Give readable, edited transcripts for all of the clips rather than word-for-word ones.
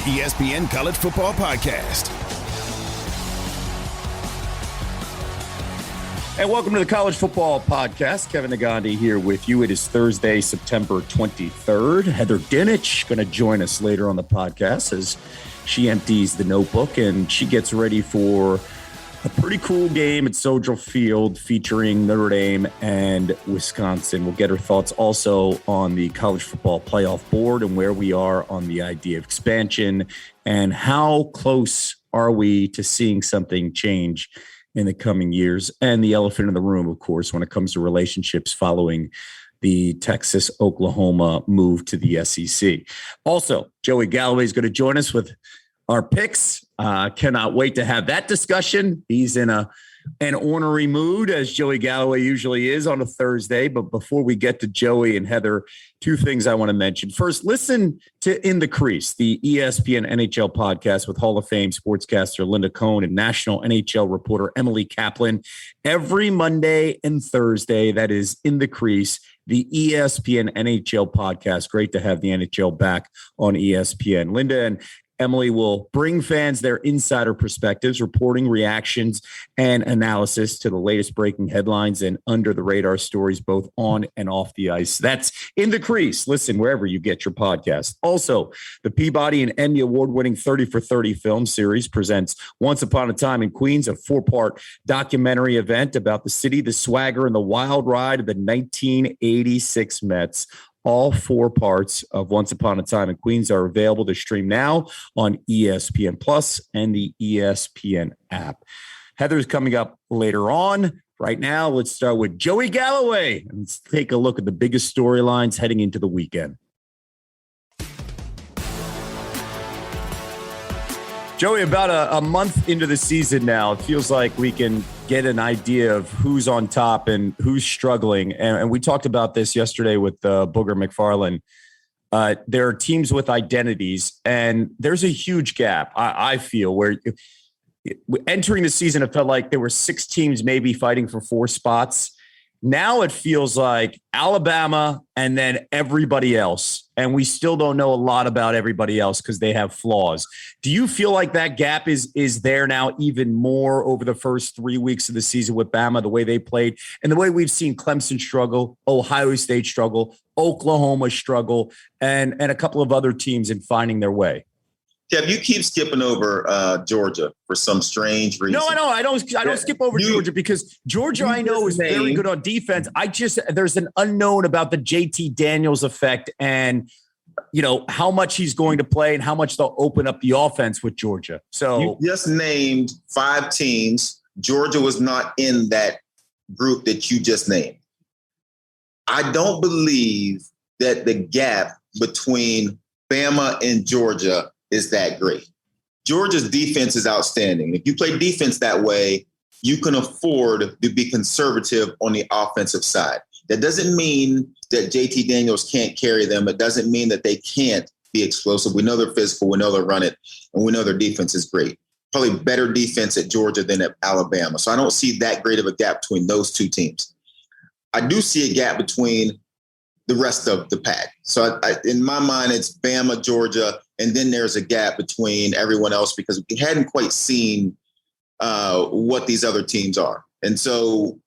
ESPN College Football Podcast. And welcome to the College Football Podcast. Kevin Nagandi here with you. It is Thursday, September 23rd. Heather Dinich going to join us later on the podcast as she empties the notebook and she gets ready for a pretty cool game at Soldier Field featuring Notre Dame and Wisconsin. We'll get her thoughts also on the college football playoff board and where we are on the idea of expansion and how close are we to seeing something change in the coming years, and the elephant in the room, of course, when it comes to relationships following the Texas-Oklahoma move to the SEC. Also, Joey Galloway is going to join us with our picks. Cannot wait to have that discussion. He's in an ornery mood, as Joey Galloway usually is on a Thursday. But before we get to Joey and Heather, two things I want to mention. First, listen to In the Crease, the ESPN NHL podcast with Hall of Fame sportscaster Linda Cohn and national NHL reporter Emily Kaplan every Monday and Thursday. That is In the Crease, the ESPN NHL podcast. Great to have the NHL back on ESPN. Linda and Emily will bring fans their insider perspectives, reporting reactions and analysis to the latest breaking headlines and under-the-radar stories, both on and off the ice. That's In the Crease. Listen wherever you get your podcast. Also, the Peabody and Emmy Award-winning 30 for 30 film series presents Once Upon a Time in Queens, a 4-part documentary event about the city, the swagger, and the wild ride of the 1986 Mets. All 4 parts of Once Upon a Time in Queens are available to stream now on ESPN Plus and the ESPN app. Heather's coming up later on. Right now, let's start with Joey Galloway. Let's take a look at the biggest storylines heading into the weekend. Joey, about a month into the season now, it feels like we can get an idea of who's on top and who's struggling. And we talked about this yesterday with Booger McFarland. There are teams with identities, and there's a huge gap, I feel, where entering the season, it felt like there were 6 teams maybe fighting for 4 spots. Now it feels like Alabama and then everybody else. And we still don't know a lot about everybody else because they have flaws. Do you feel like that gap is there now even more over the first 3 weeks of the season with Bama, the way they played and the way we've seen Clemson struggle, Ohio State struggle, Oklahoma struggle, and a couple of other teams in finding their way? Kev, you keep skipping over Georgia for some strange reason. No, I don't skip over Georgia because Georgia, I know, is very good on defense. There's an unknown about the JT Daniels effect and, how much he's going to play and how much they'll open up the offense with Georgia. So you just named 5 teams. Georgia was not in that group that you just named. I don't believe that the gap between Bama and Georgia is that great. Georgia's defense is outstanding. If you play defense that way, you can afford to be conservative on the offensive side. That doesn't mean that JT Daniels can't carry them. It doesn't mean that they can't be explosive. We know they're physical. We know they'll run it. And we know their defense is great. Probably better defense at Georgia than at Alabama. So I don't see that great of a gap between those 2 teams. I do see a gap between the rest of the pack. So in my mind, it's Bama, Georgia, and then there's a gap between everyone else because we hadn't quite seen what these other teams are. And so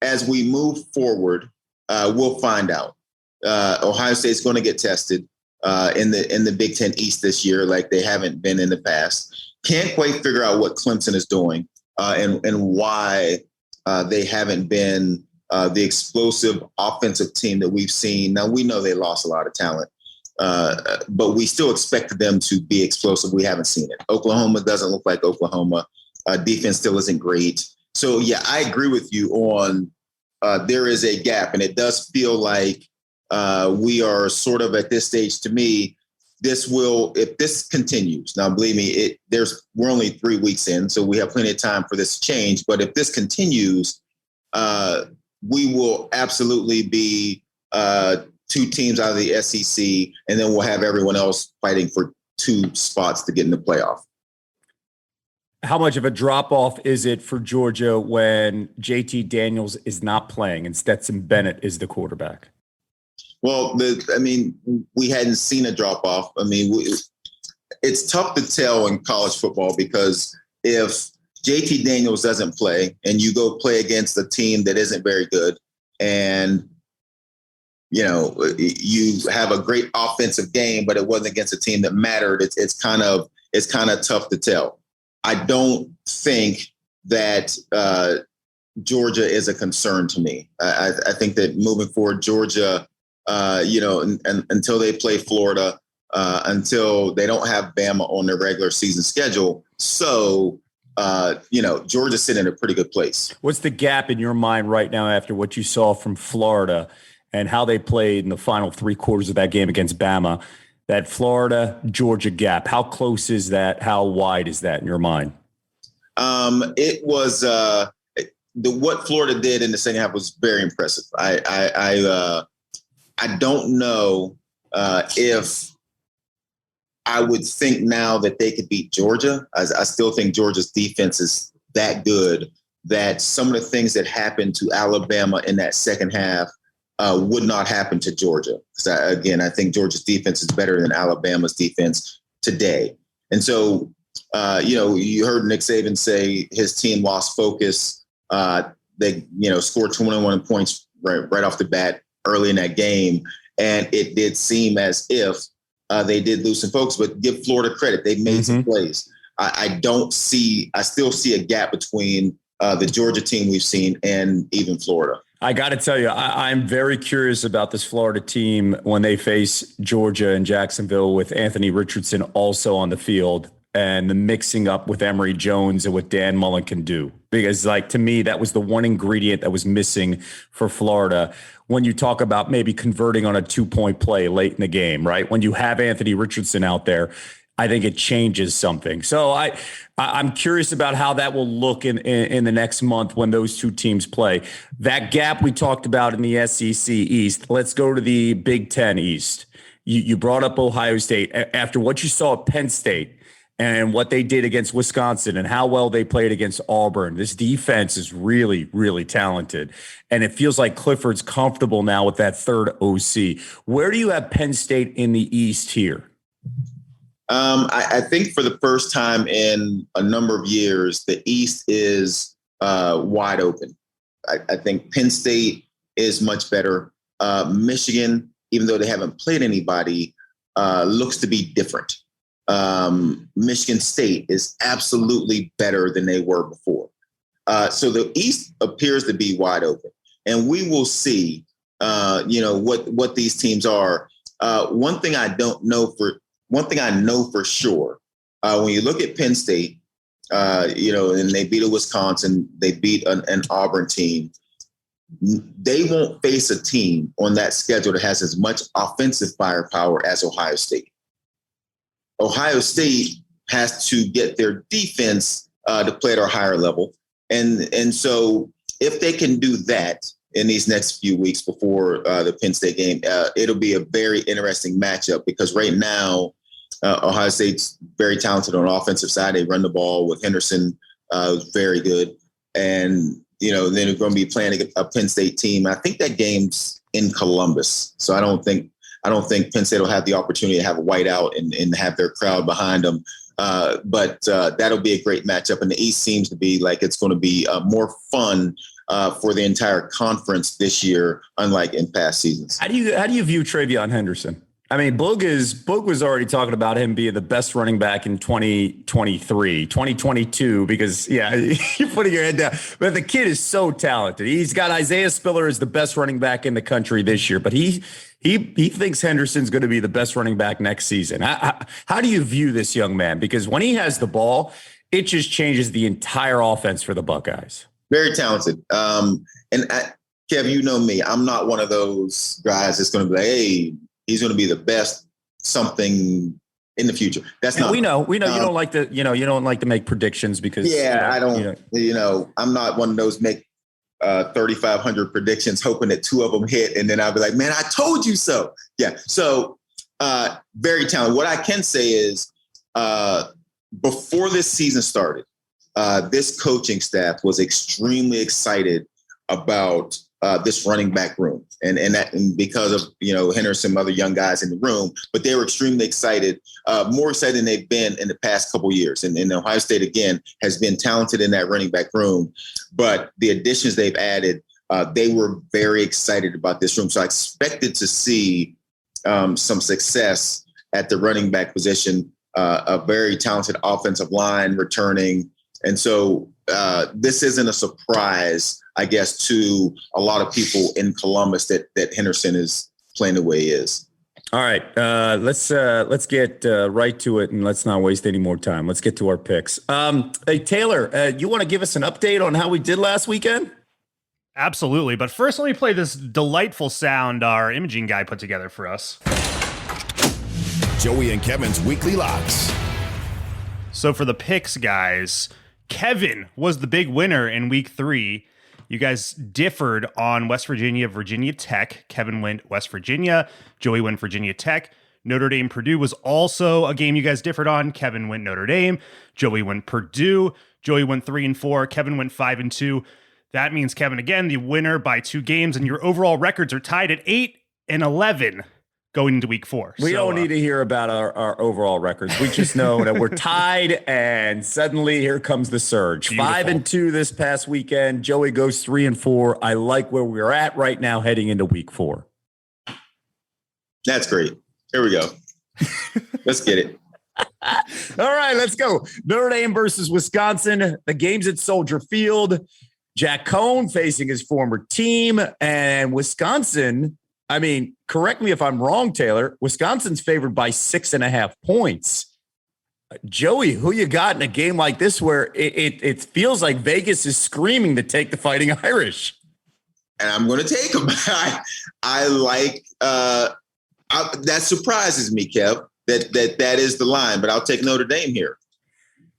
as we move forward, we'll find out. Ohio State's going to get tested in the Big Ten East this year like they haven't been in the past. Can't quite figure out what Clemson is doing and why they haven't been the explosive offensive team that we've seen. Now, we know they lost a lot of talent, but we still expected them to be explosive. We haven't seen it. Oklahoma doesn't look like Oklahoma. Defense still isn't great. So, yeah, I agree with you on there is a gap, and it does feel like we are sort of at this stage. To me, if this continues, now believe me, we're only 3 weeks in, so we have plenty of time for this to change. But if this continues, we will absolutely be 2 teams out of the SEC, and then we'll have everyone else fighting for 2 spots to get in the playoff. How much of a drop-off is it for Georgia when JT Daniels is not playing and Stetson Bennett is the quarterback? Well, we hadn't seen a drop-off. it's tough to tell in college football because if JT Daniels doesn't play and you go play against a team that isn't very good and, you have a great offensive game, but it wasn't against a team that mattered, it's kind of tough to tell. I don't think that Georgia is a concern to me. I think that moving forward, Georgia, until they play Florida, until they don't have Bama on their regular season schedule. So, Georgia's sitting in a pretty good place. What's the gap in your mind right now after what you saw from Florida and how they played in the final three quarters of that game against Bama? That Florida-Georgia gap, how close is that? How wide is that in your mind? It was what Florida did in the second half was very impressive. I don't know if I would think now that they could beat Georgia. I still think Georgia's defense is that good that some of the things that happened to Alabama in that second half would not happen to Georgia. Because I think Georgia's defense is better than Alabama's defense today. And so, you heard Nick Saban say his team lost focus. They, scored 21 points right off the bat early in that game. And it did seem as if they did lose some focus, but give Florida credit. They made some plays. I still see a gap between the Georgia team we've seen and even Florida. I got to tell you, I'm very curious about this Florida team when they face Georgia and Jacksonville with Anthony Richardson also on the field and the mixing up with Emory Jones and what Dan Mullen can do. Because, to me, that was the one ingredient that was missing for Florida when you talk about maybe converting on a 2-point play late in the game, right? When you have Anthony Richardson out there, I think it changes something. So I'm curious about how that will look in the next month when those two teams play. That gap we talked about in the SEC East. Let's go to the Big Ten East. You brought up Ohio State. After what you saw at Penn State and what they did against Wisconsin and how well they played against Auburn, this defense is really, really talented. And it feels like Clifford's comfortable now with that third OC. Where do you have Penn State in the East here? I think for the first time in a number of years, the East is wide open. I think Penn State is much better. Michigan, even though they haven't played anybody, looks to be different. Michigan State is absolutely better than they were before. So the East appears to be wide open. And we will see, what these teams are. One thing I know for sure, when you look at Penn State, and they beat a Wisconsin, they beat an Auburn team, they won't face a team on that schedule that has as much offensive firepower as Ohio State. Ohio State has to get their defense to play at a higher level. And so if they can do that in these next few weeks before the Penn State game, it'll be a very interesting matchup because right now, Ohio State's very talented on the offensive side. They run the ball with Henderson, who's very good. And, then they're going to be playing a Penn State team. I think that game's in Columbus. So I don't think Penn State will have the opportunity to have a whiteout and have their crowd behind them. But that'll be a great matchup. And the East seems to be like it's going to be more fun for the entire conference this year, unlike in past seasons. How do you view TreVeyon Henderson? I mean, Boog was already talking about him being the best running back in 2023, 2022, because, you're putting your head down. But the kid is so talented. He's got Isaiah Spiller as the best running back in the country this year, but he thinks Henderson's going to be the best running back next season. How do you view this young man? Because when he has the ball, it just changes the entire offense for the Buckeyes. Very talented. Kev, you know me. I'm not one of those guys that's going to be like, hey, he's going to be the best something in the future. That's not. We know. You don't like to. You don't like to make predictions because. Yeah, I don't. I'm not one of those make 3,500 predictions, hoping that 2 of them hit, and then I'll be like, man, I told you so. Yeah. So very talented. What I can say is, before this season started, this coaching staff was extremely excited about this running back room, and because of Henderson, some other young guys in the room, but they were extremely excited, more excited than they've been in the past couple of years. And Ohio State again has been talented in that running back room, but the additions they've added, they were very excited about this room. So I expected to see some success at the running back position, a very talented offensive line returning, and so this isn't a surprise, I guess, to a lot of people in Columbus that Henderson is playing the way he is. All right, let's get right to it, and let's not waste any more time. Let's get to our picks. Hey, Taylor, you want to give us an update on how we did last weekend? Absolutely, but first let me play this delightful sound our imaging guy put together for us. Joey and Kevin's Weekly Locks. So for the picks, guys, Kevin was the big winner in week 3. You guys differed on West Virginia, Virginia Tech. Kevin went West Virginia. Joey went Virginia Tech. Notre Dame, Purdue was also a game you guys differed on. Kevin went Notre Dame. Joey went Purdue. Joey went 3-4. Kevin went 5-2. That means Kevin, again, the winner by 2 games, and your overall records are tied at 8-11 going into week 4. We don't need to hear about our overall records. We just know that we're tied, and suddenly here comes the surge. Beautiful. 5-2 this past weekend. Joey goes 3-4. I like where we're at right now heading into week 4. That's great. Here we go. Let's get it. All right, let's go. Notre Dame versus Wisconsin. The game's at Soldier Field. Jack Cohn facing his former team, and Wisconsin, I mean, correct me if I'm wrong, Taylor, Wisconsin's favored by 6.5 points. Joey, who you got in a game like this where it feels like Vegas is screaming to take the Fighting Irish? And I'm going to take them. I like that surprises me, Kev, that is the line, but I'll take Notre Dame here.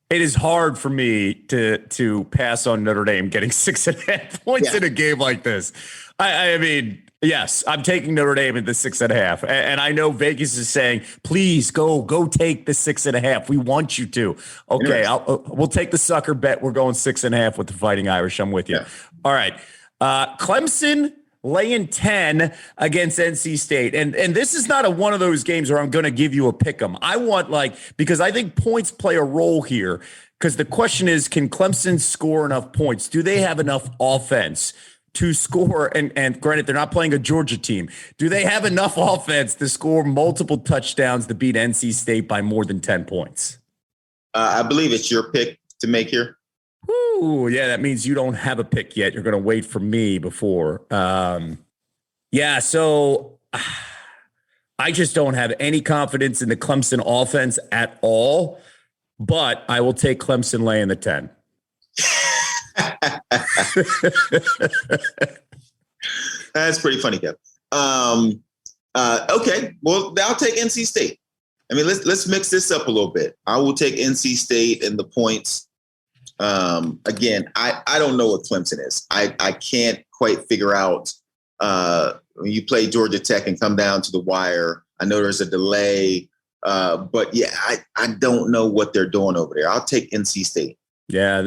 It is hard for me to pass on Notre Dame getting 6.5 points in a game like this. I mean, yes, I'm taking Notre Dame at the 6.5. And I know Vegas is saying, please go take the 6.5. We want you to. Okay, we'll take the sucker bet. We're going 6.5 with the Fighting Irish. I'm with you. Yeah. All right. Clemson laying 10 against NC State. And this is not one of those games where I'm going to give you a pick 'em. I want because I think points play a role here, because the question is, can Clemson score enough points? Do they have enough offense to score? And granted, they're not playing a Georgia team. Do they have enough offense to score multiple touchdowns to beat NC State by more than 10 points? I believe it's your pick to make here. Ooh, yeah, that means you don't have a pick yet. You're going to wait for me before. So I just don't have any confidence in the Clemson offense at all, but I will take Clemson laying the 10. That's pretty funny, Kev. Okay, well, I'll take NC State. I mean, let's mix this up a little bit. I will take NC State and the points. Again, I don't know what Clemson is. I can't quite figure out when you play Georgia Tech and come down to the wire. I know there's a delay, but yeah, I don't know what they're doing over there. I'll take NC State. Yeah,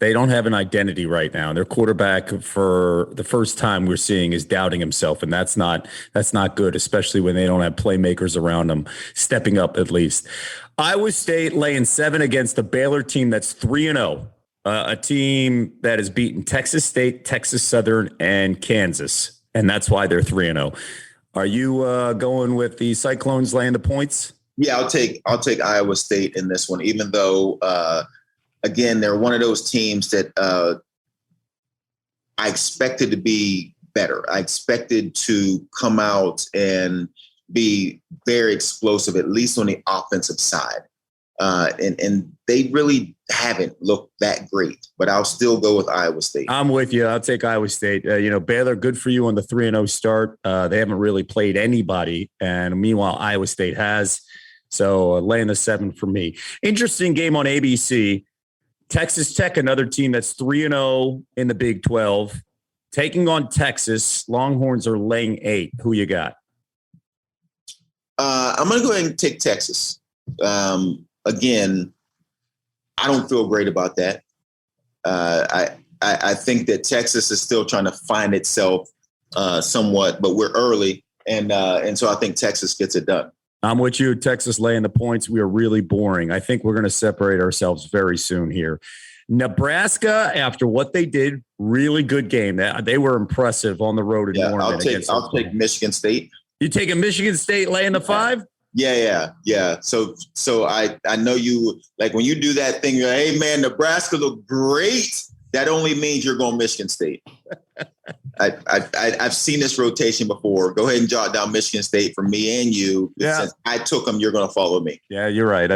they don't have an identity right now. Their quarterback, for the first time we're seeing, is doubting himself, and that's not good, especially when they don't have playmakers around them stepping up at least. Iowa State laying 7 against a Baylor team that's 3-0, a team that has beaten Texas State, Texas Southern, and Kansas, and that's why they're 3-0. Are you going with the Cyclones laying the points? Yeah, I'll take Iowa State in this one, even though again, they're one of those teams that I expected to be better. I expected to come out and be very explosive, at least on the offensive side. And they really haven't looked that great, but I'll still go with Iowa State. I'm with you. I'll take Iowa State. Baylor, good for you on the 3-0 start. They haven't really played anybody, and meanwhile, Iowa State has. So laying the 7 for me. Interesting game on ABC. Texas Tech, another team that's 3-0 in the Big 12, taking on Texas. Longhorns are laying 8. Who you got? I'm going to go ahead and take Texas. Again, I don't feel great about that. I think that Texas is still trying to find itself somewhat, but we're early. And so I think Texas gets it done. I'm with you. Texas laying the points. We are really boring. I think we're going to separate ourselves very soon here. Nebraska, after what they did, really good game. They were impressive on the road in Norman. I'll take Michigan State. You taking Michigan State laying the 5? Yeah. So I know you, like, when you do that thing, you're like, hey man, Nebraska look great. That only means you're going Michigan State. I've seen this rotation before. Go ahead and jot down Michigan State for me and you. Yeah. Since I took them, you're going to follow me. Yeah, you're right.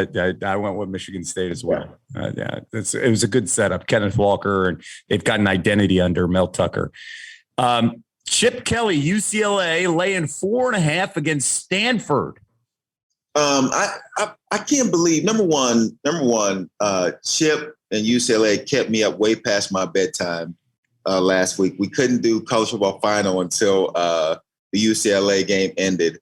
I went with Michigan State as well. It was a good setup. Kenneth Walker, and they've got an identity under Mel Tucker. Chip Kelly, UCLA, laying 4.5 against Stanford. I can't believe number one, Chip and UCLA kept me up way past my bedtime last week. We couldn't do college football final until the UCLA game ended,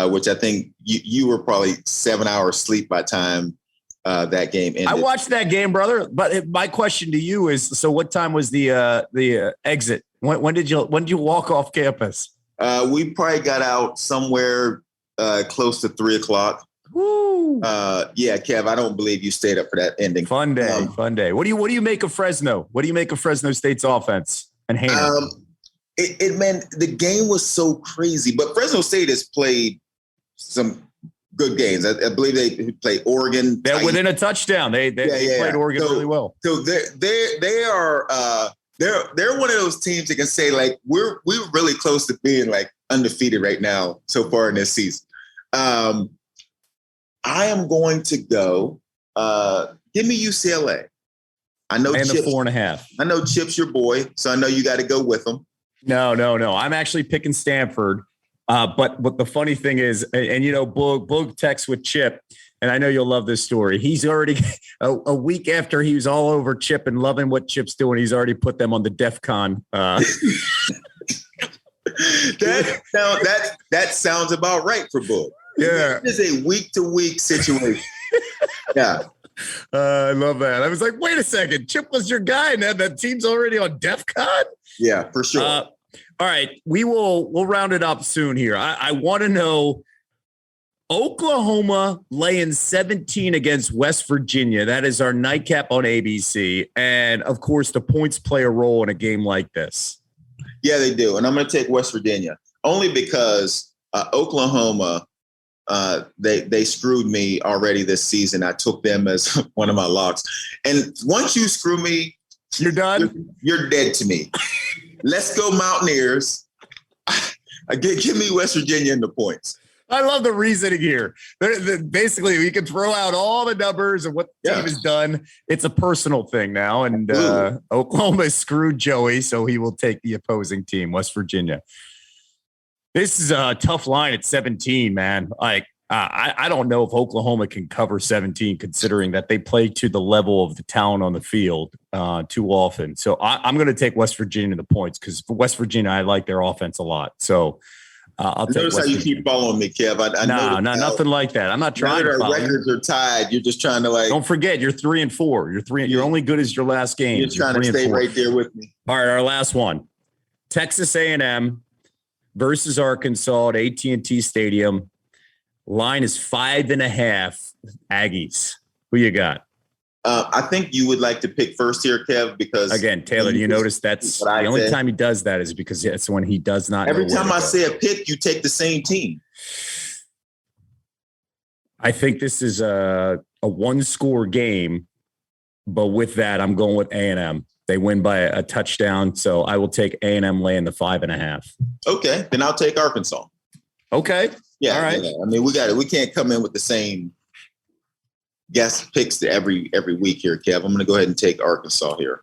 which I think you were probably 7 hours sleep by the time that game ended. I watched that game, brother. But my question to you is: so, what time was the exit? When did you walk off campus? We probably got out somewhere close to 3:00. Woo! Yeah, Kev, I don't believe you stayed up for that ending. Fun day. What do you make of Fresno? What do you make of Fresno State's offense and Haener? Man, the game was so crazy, but Fresno State has played some good games. I believe they played Oregon. They're within a touchdown. They played Oregon really well. So they are they're one of those teams that can say, like, we're really close to being like undefeated right now so far in this season. I am going to go. Give me UCLA. I know and Chip's, the 4.5. I know Chip's your boy, so I know you got to go with him. No. I'm actually picking Stanford. But the funny thing is, and you know, Boog texts with Chip, and I know you'll love this story. He's already a week after he was all over Chip and loving what Chip's doing. He's already put them on the DEF CON. That sounds about right for Boog. Yeah, it is a week-to-week situation. Yeah. I love that. I was like, wait a second. Chip was your guy, and that team's already on DEF CON? Yeah, for sure. All right. We'll round it up soon here. I want to know Oklahoma laying 17 against West Virginia. That is our nightcap on ABC. And, of course, the points play a role in a game like this. Yeah, they do. And I'm going to take West Virginia only because Oklahoma, they screwed me already this season. I took them as one of my locks. And once you screw me, you're done. You're dead to me. Let's go Mountaineers. Give me West Virginia in the points. I love the reasoning here. Basically, we can throw out all the numbers and what the team has done. It's a personal thing now. And Oklahoma screwed Joey, so he will take the opposing team, West Virginia. This is a tough line at 17, man. Like, I don't know if Oklahoma can cover 17, considering that they play to the level of the talent on the field too often. So I'm going to take West Virginia the points because for West Virginia, I like their offense a lot. So I'll take Notice West how you Virginia. Keep following me, Kev. No, nothing like that. I'm not trying to follow. Records are tied. You're just trying to Don't forget, you're 3-4. You're only good as your last game. You're trying to stay right there with me. All right, our last one: Texas A&M versus Arkansas at AT&T Stadium. Line is 5.5 Aggies. Who you got? I think you would like to pick first here, Kev, because again, Taylor, you notice that's the only time he does that is because it's when he does not. Every time I say a pick, you take the same team. I think this is a one-score game, but with that, I'm going with A&M. They win by a touchdown, so I will take A&M laying the 5.5. Okay, then I'll take Arkansas. Okay. Yeah. All right. Yeah. I mean, we got it. We can't come in with the same guess picks every week here, Kev. I'm going to go ahead and take Arkansas here.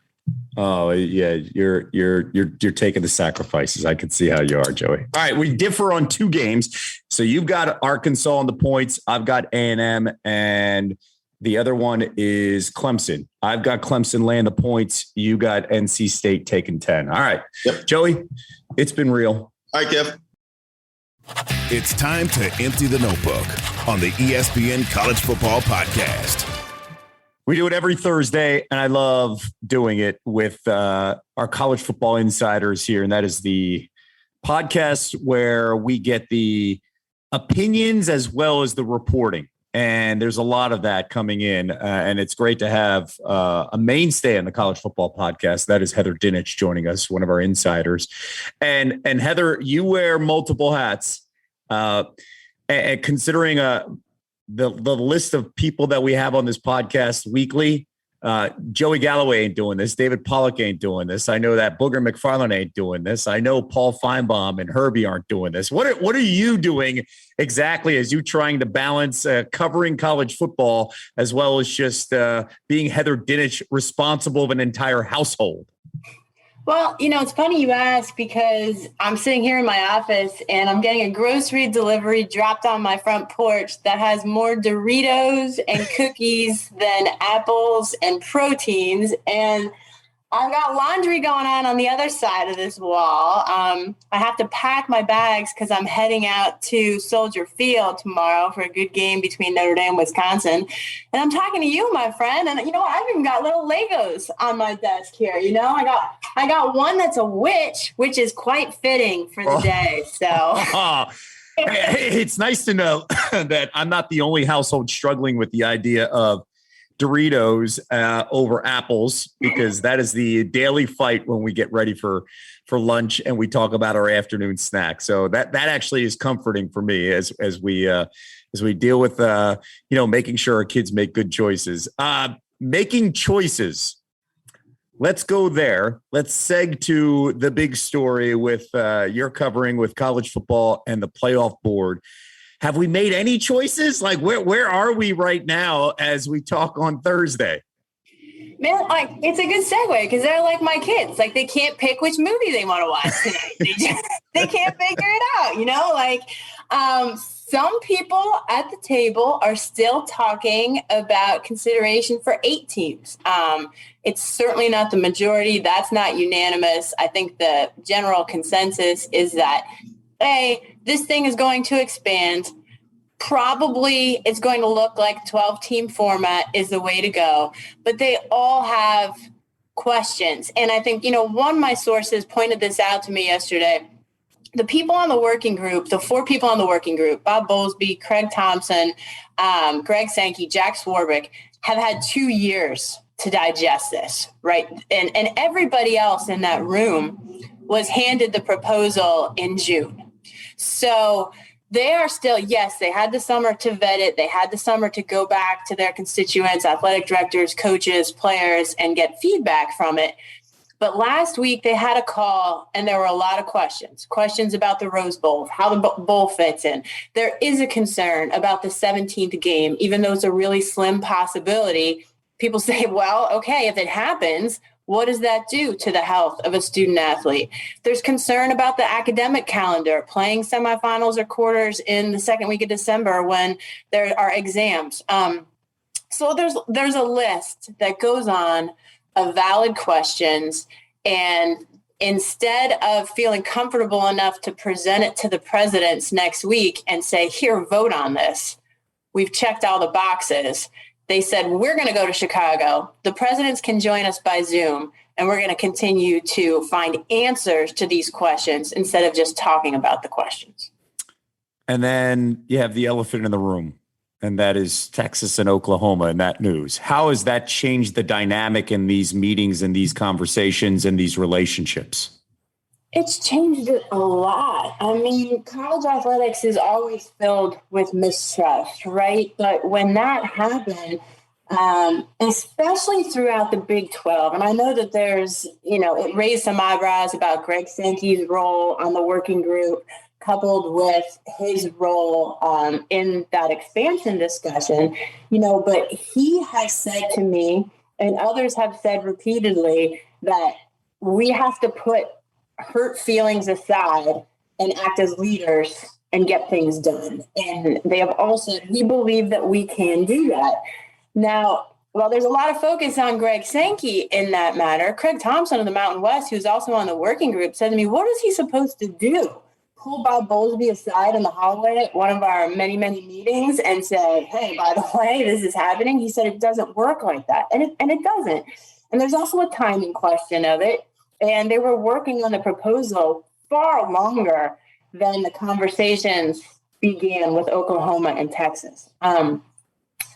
Oh yeah, you're taking the sacrifices. I can see how you are, Joey. All right, we differ on 2 games. So you've got Arkansas on the points. I've got A&M, and the other one is Clemson. I've got Clemson laying the points. You got NC State taking 10. All right, yep. Joey, it's been real. All right, Kev. It's time to empty the notebook on the ESPN College Football Podcast. We do it every Thursday, and I love doing it with our college football insiders here. And that is the podcast where we get the opinions as well as the reporting. And there's a lot of that coming in. And it's great to have a mainstay on the college football podcast. That is Heather Dinich joining us, one of our insiders. And Heather, you wear multiple hats. And considering the list of people that we have on this podcast weekly, Joey Galloway ain't doing this. David Pollock ain't doing this. I know that Booger McFarland ain't doing this. I know Paul Feinbaum and Herbie aren't doing this. What are you doing exactly as you trying to balance covering college football as well as just being Heather Dinich, responsible of an entire household? Well, it's funny you ask because I'm sitting here in my office and I'm getting a grocery delivery dropped on my front porch that has more Doritos and cookies than apples and proteins. And I've got laundry going on the other side of this wall. I have to pack my bags because I'm heading out to Soldier Field tomorrow for a good game between Notre Dame and Wisconsin. And I'm talking to you, my friend. And you know what? I've even got little Legos on my desk here. I got one that's a witch, which is quite fitting for the day. So it's nice to know that I'm not the only household struggling with the idea of Doritos over apples, because that is the daily fight when we get ready for lunch and we talk about our afternoon snack. So that actually is comforting for me as we deal with making sure our kids make good choices. Making choices. Let's go there. Let's seg to the big story with your covering with college football and the playoff board. Have we made any choices? Like where are we right now as we talk on Thursday? Man, it's a good segue because they're like my kids. Like they can't pick which movie they want to watch tonight. They can't figure it out. Some people at the table are still talking about consideration for 8 teams. It's certainly not the majority. That's not unanimous. I think the general consensus is that this thing is going to expand. Probably it's going to look like 12-team format is the way to go. But they all have questions. And I think, one of my sources pointed this out to me yesterday. The people on the working group, the 4 people on the working group, Bob Bowlesby, Craig Thompson, Greg Sankey, Jack Swarbrick, have had 2 years to digest this, right? And everybody else in that room was handed the proposal in June. So they are still, yes, they had the summer to vet it. They had the summer to go back to their constituents, athletic directors, coaches, players, and get feedback from it. But last week they had a call and there were a lot of questions about the Rose Bowl, how the bowl fits in. There is a concern about the 17th game, even though it's a really slim possibility. People say, well, okay, if it happens, what does that do to the health of a student athlete? There's concern about the academic calendar, playing semifinals or quarters in the second week of December when there are exams. So there's a list that goes on of valid questions. And instead of feeling comfortable enough to present it to the presidents next week and say, here, vote on this, we've checked all the boxes. They said, we're going to go to Chicago. The presidents can join us by Zoom, and we're going to continue to find answers to these questions instead of just talking about the questions. And then you have the elephant in the room, and that is Texas and Oklahoma in that news. How has that changed the dynamic in these meetings and these conversations and these relationships? It's changed it a lot. I mean, college athletics is always filled with mistrust, right? But when that happened, especially throughout the Big 12, and I know that there's, it raised some eyebrows about Greg Sankey's role on the working group, coupled with his role in that expansion discussion, but he has said to me, and others have said repeatedly, that we have to put hurt feelings aside and act as leaders and get things done. And they have all said, we believe that we can do that. Now, while there's a lot of focus on Greg Sankey in that matter, Craig Thompson of the Mountain West, who's also on the working group, said to me, what is he supposed to do pull Bob Bowlesby aside in the hallway at one of our many, many meetings and say, hey, by the way, this is happening. He said it doesn't work like that. And it doesn't. And there's also a timing question of it. And they were working on the proposal far longer than the conversations began with Oklahoma and Texas.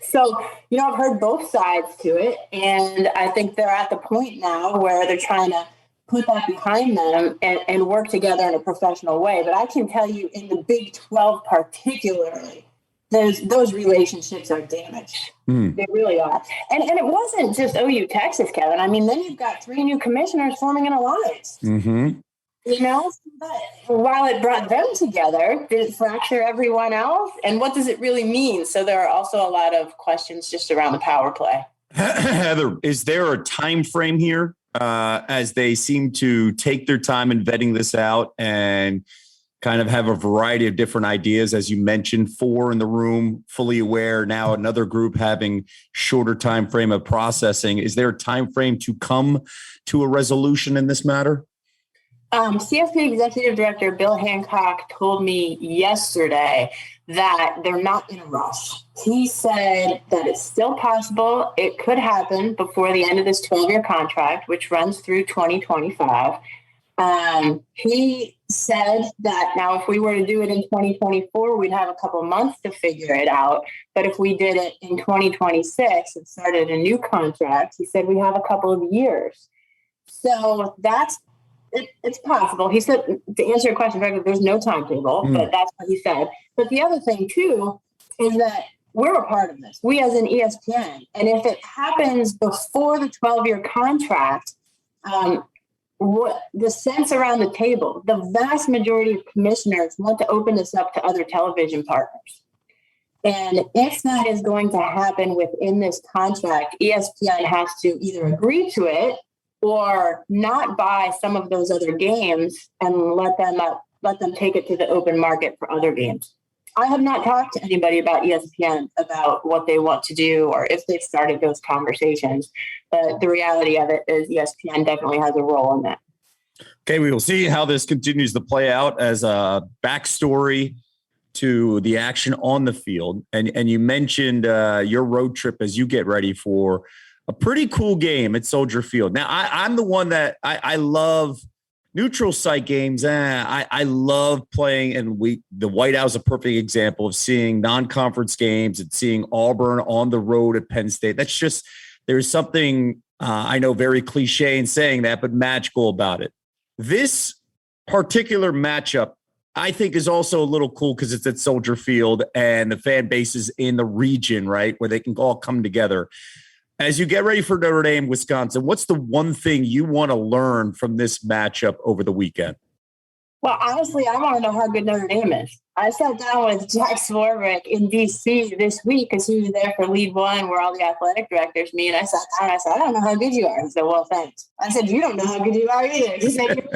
So, I've heard both sides to it. And I think they're at the point now where they're trying to put that behind them and work together in a professional way. But I can tell you in the Big 12 particularly, those relationships are damaged. They really are. And it wasn't just OU Texas, Kevin. I mean, then you've got 3 new commissioners forming an alliance. Mm-hmm. But while it brought them together, did it fracture everyone else? And what does it really mean? So there are also a lot of questions just around the power play. Heather, is there a time frame here as they seem to take their time in vetting this out and kind of have a variety of different ideas? As you mentioned, 4 in the room, fully aware. Now another group having shorter time frame of processing. Is there a time frame to come to a resolution in this matter? CFP Executive Director Bill Hancock told me yesterday that they're not in a rush. He said that it's still possible. It could happen before the end of this 12-year contract, which runs through 2025. He said that now if we were to do it in 2024, we'd have a couple months to figure it out. But if we did it in 2026 and started a new contract, he said we have a couple of years. So it's possible. He said, to answer your question, there's no timetable, but that's what he said. But the other thing, too, is that we're a part of this. We as an ESPN. And if it happens before the 12-year contract, what the sense around the table, the vast majority of commissioners want to open this up to other television partners. And if that is going to happen within this contract, ESPN has to either agree to it or not buy some of those other games and let them take it to the open market for other games. I have not talked to anybody about ESPN about what they want to do or if they've started those conversations. But the reality of it is ESPN definitely has a role in that. Okay, we will see how this continues to play out as a backstory to the action on the field. And you mentioned your road trip as you get ready for a pretty cool game at Soldier Field. Now, I'm the one that I love neutral site games. I love playing, and the White House is a perfect example of seeing non-conference games and seeing Auburn on the road at Penn State. That's just, there's something I know very cliche in saying that, but magical about it. This particular matchup, I think, is also a little cool because it's at Soldier Field and the fan base is in the region, right, where they can all come together. As you get ready for Notre Dame, Wisconsin, what's the one thing you want to learn from this matchup over the weekend? Well, honestly, I want to know how good Notre Dame is. I sat down with Jack Swarbrick in D.C. this week because he was there for Lead One, where all the athletic directors meet. And I sat down and I said, I don't know how good you are. He said, well, thanks. I said, you don't know how good you are either. He said,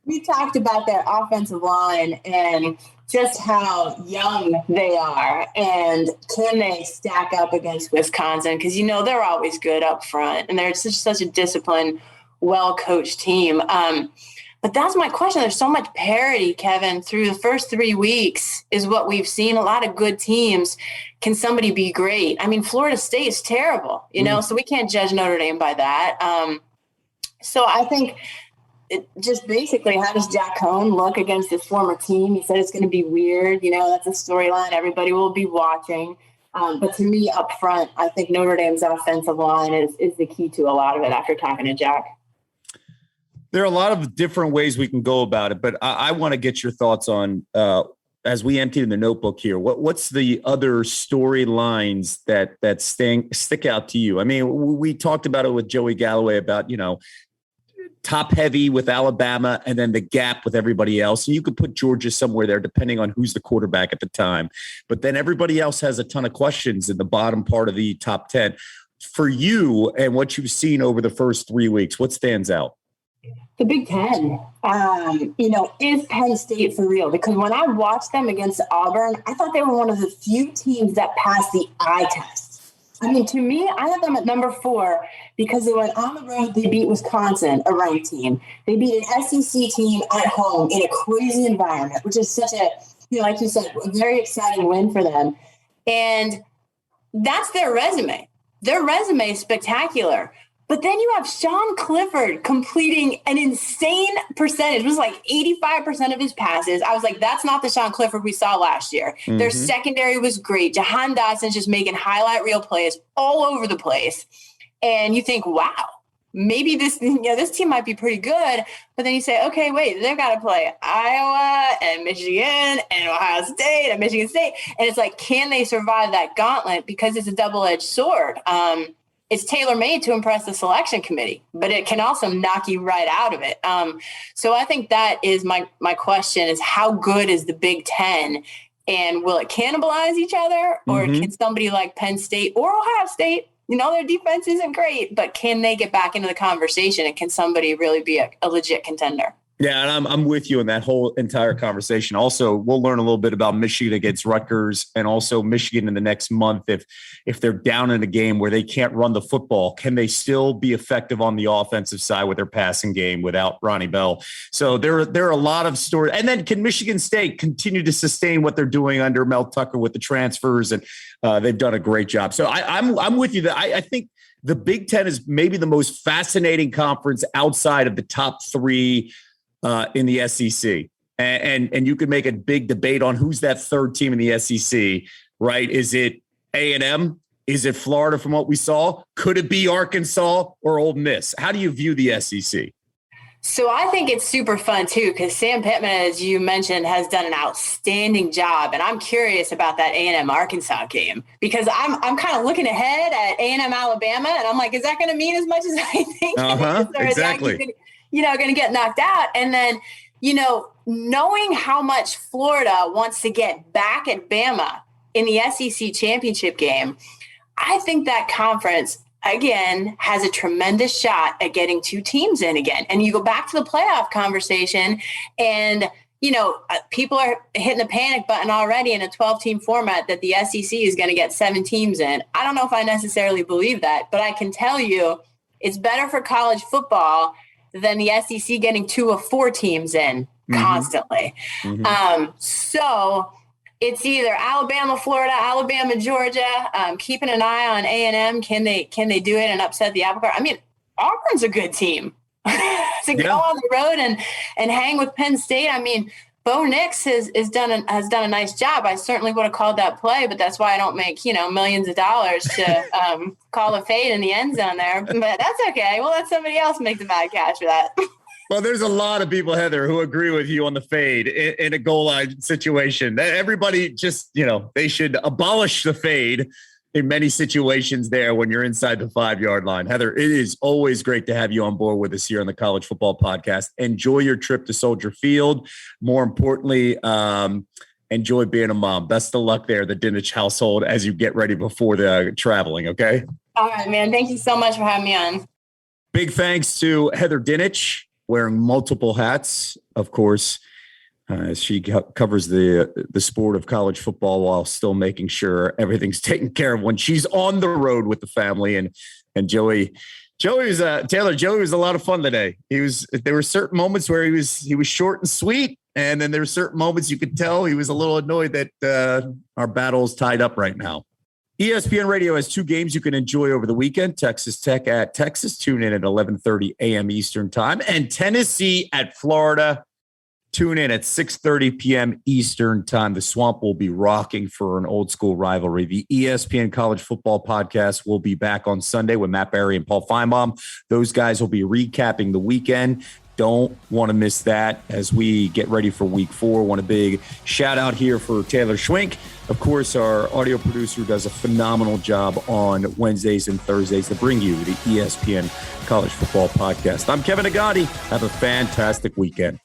we talked about their offensive line and just how young they are and can they stack up against Wisconsin? Because, they're always good up front and they're just such a disciplined, well-coached team. But that's my question. There's so much parity, Kevin, through the first 3 weeks is what we've seen. A lot of good teams. Can somebody be great? I mean, Florida State is terrible, so we can't judge Notre Dame by that. So I think it just basically, how does Jack Cohn look against his former team? He said it's going to be weird. That's a storyline everybody will be watching. But to me, up front, I think Notre Dame's offensive line is the key to a lot of it after talking to Jack. There are a lot of different ways we can go about it, but I want to get your thoughts on, as we empty in the notebook here, what's the other storylines that stick out to you? I mean, we talked about it with Joey Galloway about, top heavy with Alabama and then the gap with everybody else. And you could put Georgia somewhere there depending on who's the quarterback at the time. But then everybody else has a ton of questions in the bottom part of the top 10. For you and what you've seen over the first 3 weeks, what stands out? The Big Ten, is Penn State for real? Because when I watched them against Auburn, I thought they were one of the few teams that passed the eye test. I mean, to me, I have them at number 4 because they went on the road. They beat Wisconsin, a ranked team. They beat an SEC team at home in a crazy environment, which is such a, like you said, a very exciting win for them. And that's their resume. Their resume is spectacular. But then you have Sean Clifford completing an insane percentage. It was like 85% of his passes. I was like, that's not the Sean Clifford we saw last year. Mm-hmm. Their secondary was great. Jahan Dotson's just making highlight reel plays all over the place. And you think, wow, maybe this team might be pretty good. But then you say, okay, wait, they've got to play Iowa and Michigan and Ohio State and Michigan State. And it's like, can they survive that gauntlet? Because it's a double-edged sword. It's tailor-made to impress the selection committee, but it can also knock you right out of it. So I think that is my question is, how good is the Big Ten, and will it cannibalize each other, or can somebody like Penn State or Ohio State, their defense isn't great, but can they get back into the conversation, and can somebody really be a legit contender? Yeah, and I'm with you in that whole entire conversation. Also, we'll learn a little bit about Michigan against Rutgers, and also Michigan in the next month. If they're down in a game where they can't run the football, can they still be effective on the offensive side with their passing game without Ronnie Bell? So there are a lot of stories. And then can Michigan State continue to sustain what they're doing under Mel Tucker with the transfers? And they've done a great job. So I'm with you that I think the Big Ten is maybe the most fascinating conference outside of the top three in the SEC. And you could make a big debate on who's that third team in the SEC, right? Is it A&M? Is it Florida from what we saw? Could it be Arkansas or Ole Miss? How do you view the SEC? So I think it's super fun too, because Sam Pittman, as you mentioned, has done an outstanding job. And I'm curious about that A&M Arkansas game, because I'm kind of looking ahead at A&M Alabama, and I'm like, is that going to mean as much as I think? Or exactly. Is that going to get knocked out? And then, knowing how much Florida wants to get back at Bama in the SEC championship game, I think that conference, again, has a tremendous shot at getting two teams in again. And you go back to the playoff conversation, and, people are hitting the panic button already in a 12-team format that the SEC is going to get 7 teams in. I don't know if I necessarily believe that, but I can tell you it's better for college football than the SEC getting 2 of 4 teams in constantly. So it's either Alabama, Florida, Alabama, Georgia. Keeping an eye on A&M. Can they do it and upset the apple cart? I mean, Auburn's a good team to go on the road and hang with Penn State. I mean, Bo Nix has done a nice job. I certainly would have called that play, but that's why I don't make millions of dollars to call a fade in the end zone there. But that's okay. We'll let somebody else make the bad catch for that. Well, there's a lot of people, Heather, who agree with you on the fade in a goal line situation. Everybody just, they should abolish the fade in many situations there when you're inside the 5-yard line. Heather, it is always great to have you on board with us here on the College Football Podcast. Enjoy your trip to Soldier Field. More importantly, enjoy being a mom. Best of luck there, the Dinich household, as you get ready before the traveling, okay? All right, man. Thank you so much for having me on. Big thanks to Heather Dinich, wearing multiple hats, of course. She covers the sport of college football while still making sure everything's taken care of when she's on the road with the family. And Joey was Joey was a lot of fun today. There were certain moments where he was short and sweet, and then there were certain moments you could tell he was a little annoyed that our battle is tied up right now. ESPN Radio has 2 games you can enjoy over the weekend. Texas Tech at Texas. Tune in at 11:30 a.m. Eastern time, and Tennessee at Florida. Tune in at 6:30 p.m. Eastern time. The Swamp will be rocking for an old school rivalry. The ESPN College Football Podcast will be back on Sunday with Matt Barry and Paul Feinbaum. Those guys will be recapping the weekend. Don't want to miss that as we get ready for week 4. Want a big shout out here for Taylor Schwink. Of course, our audio producer does a phenomenal job on Wednesdays and Thursdays to bring you the ESPN College Football Podcast. I'm Kevin Agati. Have a fantastic weekend.